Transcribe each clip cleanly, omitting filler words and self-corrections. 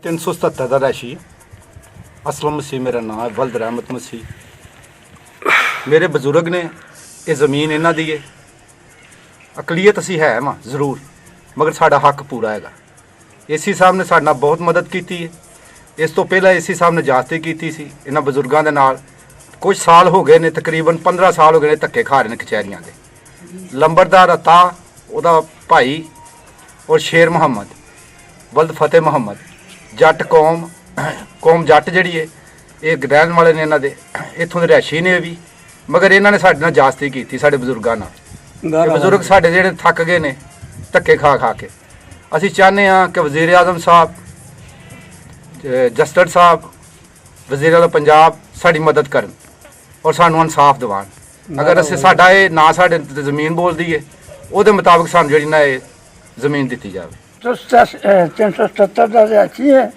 377 का रैशी असलम मसीह मेरा नाम है, वल्द रहमत मसीह। मेरे बजुर्ग ने ये ज़मीन इन्हां दी है। अकलीयत असी है मां जरूर, मगर साडा हक पूरा हैगा। एसी साहब ने साडे नाल बहुत मदद की है। इस तो पहला एसी साहब ने जास्ती की सी इन्हां बजुर्गों के नाल। कुछ साल हो गए ने, तकरीबन 15 साल हो गए ने धक्के खा रहे हैं कचहरियां के। लंबरदार अता उहदा भाई और शेर मुहम्मद वल्द फतेह मुहम्मद जट कौम जट जिहड़ी है ये रहन वाले ने, इन्हां दे इत्थों दे रहायशी ने भी, मगर इन्हां ने साडे नाल जास्ती की साडे बजुर्गों नाल। बजुर्ग साडे जिहड़े थक गए ने धक्के खा के। असीं चाहते हाँ कि वज़ीर आज़म साहब, जस्टिस साहब, वज़ीर आला पंजाब साडी मदद करन और सानू इंसाफ दिवान। अगर असीं साडा ये ना साडे ज़मीन बोलदी है ਉਹਦੇ ਮੁਤਾਬਕ ਸਾਨੂੰ ਜਿਹੜੀ ਨਾ ਇਹ ਜ਼ਮੀਨ ਦਿੱਤੀ ਜਾਵੇ। 377 ਦਾ ਰਿਹਾਇਸ਼ੀ ਹੈ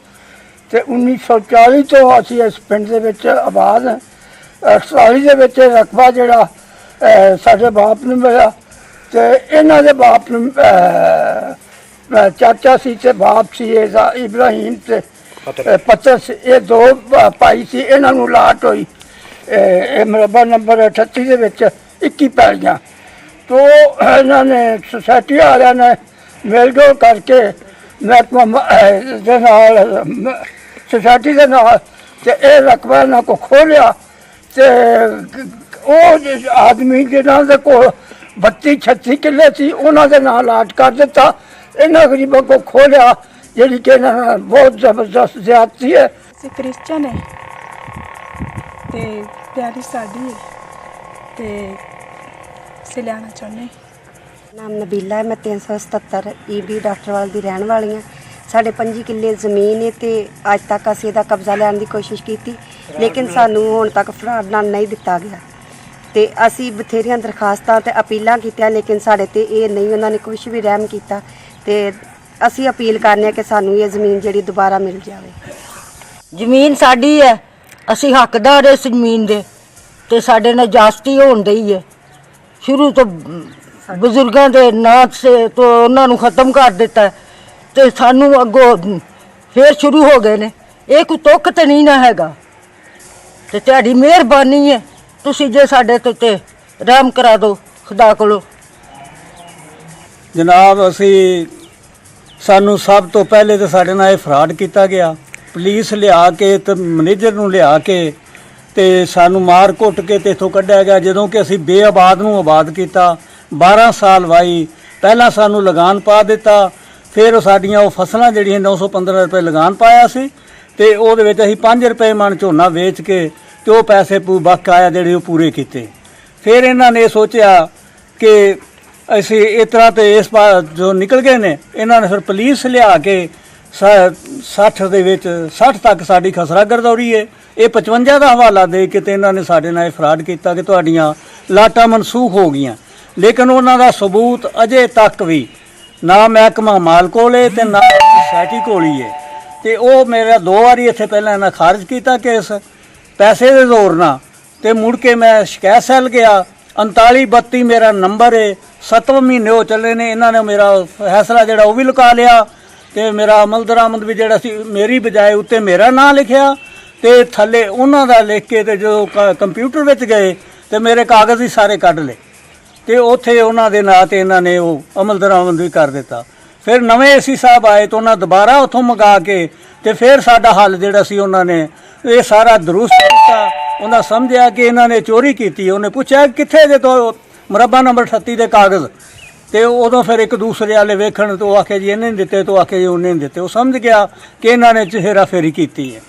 ਤੇ 1940 ਤੋਂ ਅਸੀਂ ਇਸ ਪਿੰਡ ਦੇ ਵਿੱਚ ਆਬਾਦ ਹਾਂ। 48 ਦੇ ਵਿੱਚ ਰਕਬਾ ਜਿਹੜਾ ਸਾਡੇ ਬਾਪ ਨੂੰ ਮਿਲਿਆ ਤੇ ਇਹਨਾਂ ਦੇ ਬਾਪ ਨੂੰ ਚਾਚਾ ਸੀ ਤੇ ਬਾਪ ਸੀ ਇਹਦਾ ਇਬਰਾਹੀਮ ਤੇ ਪੱਤਰ ਸੀ। ਇਹ ਦੋ ਭਾਈ ਸੀ, ਇਹਨਾਂ ਨੂੰ ਲਾਟ ਹੋਈ ਇਹ ਮਰਬਾ ਨੰਬਰ 38 ਦੇ ਵਿੱਚ 21 ਪੈਲੀਆਂ। तो इन्होंने सोसाइटी वाले ने मेलजोल करके महकमा सोसाइटी के नाल ते रकबा इन्हों को खोलिया तो वो आदमी जिन्हों के को 32-36 किले सी उन्होंने नाम लाट कर दिता। इन्होंने गरीबों को खोलिया जी कि इन्होंने बहुत जबरदस्त ज्यादती है। क्रिश्चन है ते प्यारी साड़ी है ते लियाना चाहते। नाम नबीला है, मैं 377 EB डॉक्टरवाल की रहने वाली हाँ। साढ़े 5 किले जमीन है तो अज तक असीं इहदा कब्जा लैण की कोशिश की, लेकिन सानू हुण तक फड़ाना नहीं दिता गया। तो असीं बथेरियां दरखास्तां ते अपीलां कीतियां, लेकिन साढ़े ते ये नहीं उन्होंने कुछ भी रहम किया। तो असीं अपील करने कि सानू ये जमीन जिहड़ी दोबारा मिल जाए। जमीन साडी है, असीं हकदार इस जमीन दे ते साडे नाल जास्ती होण दई है। शुरू तो बजुर्गों के नाम से तो उन्होंने ख़त्म कर दिता है तो सानू अगों फिर शुरू हो गए ने। ये कोई तुक तो नहीं ना हैगा ते तुहाडी मेहरबानी है, तुसीं जे साडे ते रहम करा दो खुदा कोलों। जनाब असी सानू सब तो पहले तो साडे नाल फ्रॉड किया गया। पुलिस लिया के तो मैनेजर नूं लिया के ते सानू मार कुट के ते इथों कढ़िया गया। जदों कि असीं बेआबाद नूं आबाद किया, 12 साल वाई, पहला सानू लगान पा दिता, फिर साडियां वो फसलां जिहड़ियां 915 रुपए लगान पाया सी ते उहदे विच असीं 5 रुपए मन झोना वेच के ते वो पैसे बकाया जिहड़े वो पूरे कीते। फिर इन्हां ने सोचिया कि असीं इस तरह तो इस बार जो निकल गए ने, इन्हां ने फिर पुलिस लिया के 60 तक साडी खसरा गरदौरी है। ये 55 का हवाला दे के इन्होंने साढ़े नाल फ्रॉड किया कि तुहाड़ियां लाटां मनसूख हो गई, लेकिन उन्हां दा सबूत अजे तक भी ना महकमा माल कोल है ते ना सोसाइटी कोल ही है। तो वो मेरा 2 बारी इत्थे पहले इन्हां खारिज किया केस पैसे दे जोर नाल, ते मुड़ के मैं शिकायत सैल गया। 3932 मेरा नंबर है, 7वें महीने हो चले ने। इन्होंने मेरा फैसला जिहड़ा वो भी लुका लिया ते मेरा अमल दरामद भी जिहड़ा सी मेरी बजाय उत्ते मेरा नाम लिखिया ते थले उन्हां दा लिख के ते जो कंप्यूटर विच गए ते मेरे कागज़ ही सारे कढ ले ते उत्थे उन्हां दे नां ते इन्हां ने वो अमल दरामद भी कर दिता। फिर नवें एसी साहब आए तो उन्हां दोबारा उत्थों मंगा के ते फिर साडा हल जिहड़ा सी उन्हां ने ये सारा दुरुस्त किया। उन्हां समझिया कि इन्हां ने चोरी कीती। उन्हें पूछा कित्थे जे तो मरबा नंबर 38 के कागज़, तो उदों फिर एक दूसरे वाले वेखण तो आखे जी इन्हें नहीं दिते, तो आखे जी उन्हें नहीं दिते। वो समझ गया कि इन्हां ने हेरा फेरी की है।